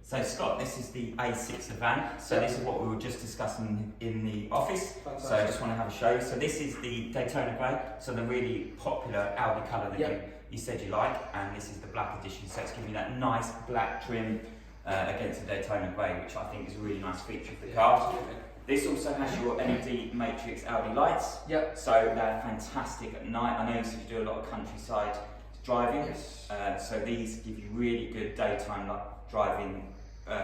So Scott, this is the A6 Avant. So this is what we were just discussing in the office. Fantastic. So I just want to have a show. So this is the Daytona Grey, so the really popular Audi colour that you said you like, and this is the black edition. So it's giving you that nice black trim against the Daytona Grey, which I think is a really nice feature for the car. This also has your LED matrix Audi lights. Yep. So they're fantastic at night. I know you said you do a lot of countryside driving. Yes. So these give you really good daytime driving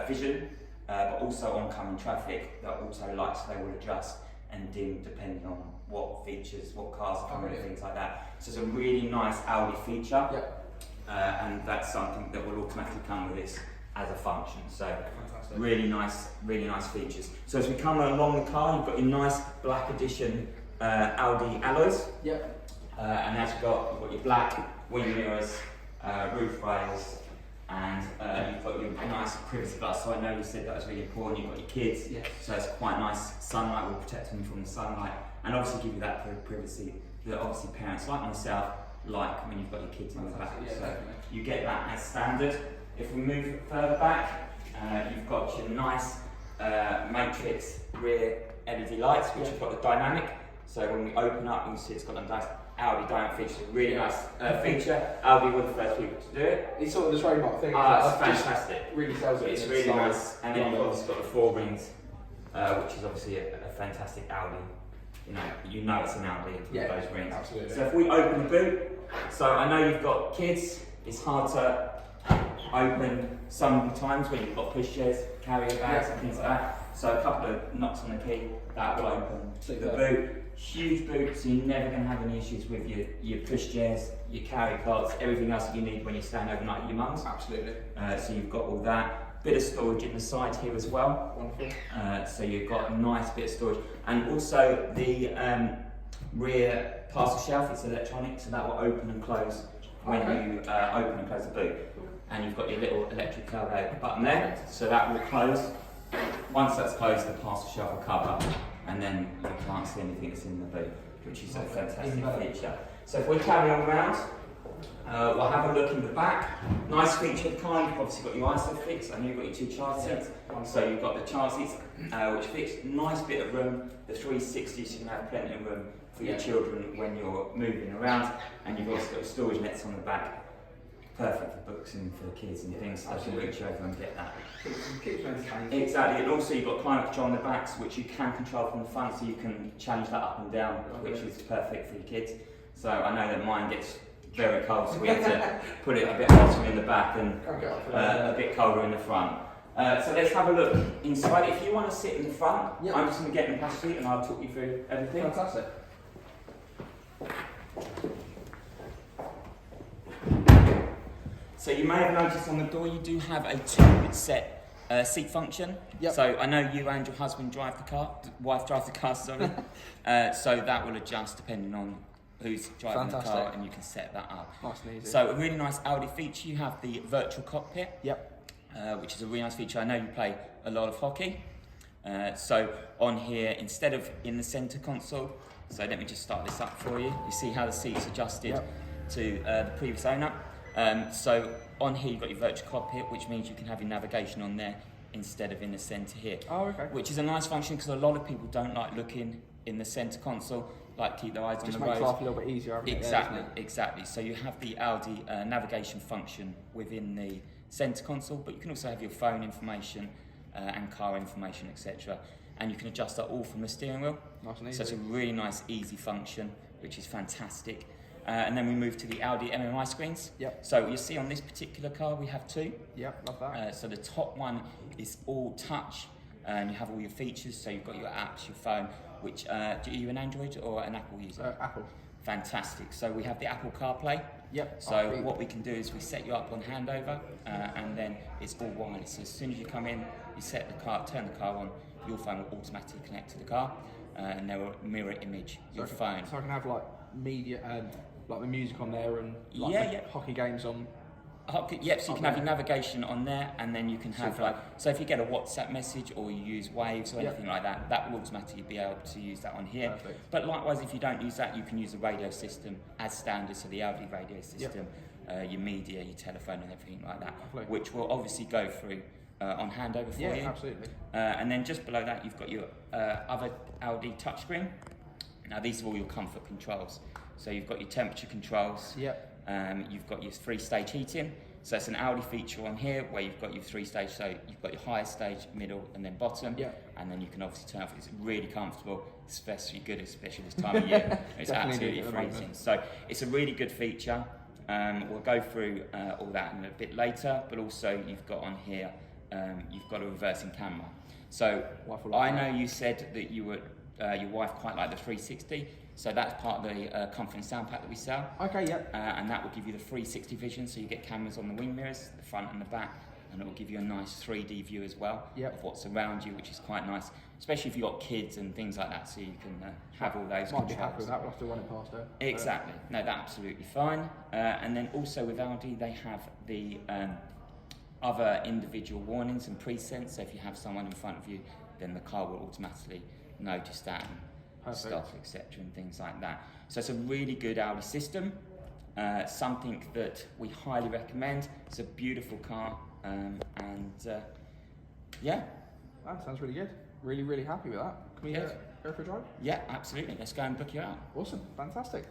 vision, but also oncoming traffic. That auto lights, they will adjust and dim depending on what features, what cars are coming, and things like that. So it's a really nice Audi feature. Yep. And that's something that will automatically come with this as a function. So Fantastic. really nice features. So as we come along the car, you've got your nice black edition Audi alloys. Yep. And as you've got your black wing mirrors, roof rails, and you've got your nice privacy glass. So I know you said that was really important. You've got your kids, Yes. so it's quite nice. Sunlight will protect them from the sunlight, and obviously give you that privacy that obviously parents like myself like when you've got your kids in the back. Yeah, So definitely. you get that as standard. If we move further back, you've got your nice matrix rear LED lights, which have got the dynamic. So when we open up, you can see it's got a nice Audi dynamic feature. Really nice feature. Audi were the first people to do it. It's sort of the trademark thing. It's fantastic. Really sells it. It's really nice. And then you've obviously got the four rings, which is obviously a fantastic Audi. You know it's an Audi with those rings. Absolutely. So if we open the boot, so I know you've got kids. It's hard to open sometimes when you've got pushchairs, carrier bags, and things like that. So a couple of knocks on the key, that will open the boot. Huge boot, so you're never going to have any issues with your pushchairs, your carry carts, everything else that you need when you're staying overnight at your mum's. Absolutely. So you've got all that. Bit of storage in the side here as well. Wonderful. So you've got a nice bit of storage. And also the rear parcel shelf, it's electronic, so that will open and close when you open and close the boot. And you've got your little electric tailgate button there, so that will close. Once that's closed, the parcel shelf will cover, and then you can't see anything that's in the boot, which is a fantastic feature. So if we carry on around, we'll have a look in the back. Nice feature of the car, you've obviously got your ISOFIX, and you've got your two child seats. So you've got the child seats, which fits, nice bit of room, the 360, so you can have plenty of room for your children when you're moving around, and you've also got storage nets on the back. Perfect for books and for the kids and things, so they can reach over and get that. Exactly, and also you've got climate control on the backs, which you can control from the front, so you can change that up and down, which is perfect for your kids. So I know that mine gets very cold, so we have to put it a bit hotter in the back and a bit colder in the front. So let's have a look inside. If you want to sit in the front, I'm just going to get in the passenger seat and I'll talk you through everything. Fantastic. So you may have noticed on the door you do have a two-set seat function. Yep. So I know you and your husband drive the car, wife drives the car, sorry. So that will adjust depending on who's driving the car, and you can set that up. Nice and easy. So a really nice Audi feature, you have the virtual cockpit, which is a really nice feature. I know you play a lot of hockey. So on here, instead of in the centre console, so let me just start this up for you. You see how the seat's adjusted to the previous owner. So on here you've got your virtual cockpit, which means you can have your navigation on there instead of in the centre here. Oh, okay. Which is a nice function because a lot of people don't like looking in the centre console, like keep their eyes on the road. Just makes life a little bit easier. Exactly. So you have the Audi navigation function within the centre console, but you can also have your phone information and car information, etc. And you can adjust that all from the steering wheel. Nice and easy. So it's a really nice, easy function, which is fantastic. And then we move to the Audi MMI screens. So you see on this particular car we have two. Love that. So the top one is all touch, and you have all your features. So you've got your apps, your phone. Which are you an Android or an Apple user? Apple. Fantastic. So we have the Apple CarPlay. So what we can do is we set you up on handover, and then it's all wireless. So as soon as you come in, you set the car, turn the car on, your phone will automatically connect to the car, and they will mirror image your phone. So I can have like media, like the music on there and hockey games on. So you can have your navigation on there, and then you can have so if you get a WhatsApp message or you use Waves or anything like that, that will automatically be able to use that on here. Perfect. But likewise, if you don't use that, you can use the radio system as standard, so the Audi radio system, your media, your telephone, and everything like that, Lovely. which we'll obviously go through on handover for you. Yeah, absolutely. And then just below that, you've got your other Audi touchscreen. Now these are all your comfort controls. So you've got your temperature controls. Yep. You've got your 3-stage heating. So it's an Audi feature on here where you've got your 3-stage. So you've got your highest stage, middle, and then bottom. Yep. And then you can obviously turn off. It's really comfortable, especially this time of year. It's absolutely freezing. So it's a really good feature. We'll go through all that in a bit later. But also you've got on here, you've got a reversing camera. So I know you said that you were your wife quite liked the 360. So that's part of the comfort and sound pack that we sell. Okay, yep. And that will give you the 360 vision, so you get cameras on the wing mirrors, the front and the back, and it will give you a nice 3D view as well of what's around you, which is quite nice, especially if you've got kids and things like that, so you can have all those Might be controls. happy with that, we'll have to run it past her. Exactly. No, that's absolutely fine. And then also with Audi, they have the other individual warnings and presets, so if you have someone in front of you, then the car will automatically notice that and stop, etc., and things like that. So it's a really good Audi system, something that we highly recommend. It's a beautiful car, and yeah. That sounds really good. Really happy with that. Can we go for a drive? Yeah, absolutely. Let's go and book you out. Awesome, fantastic.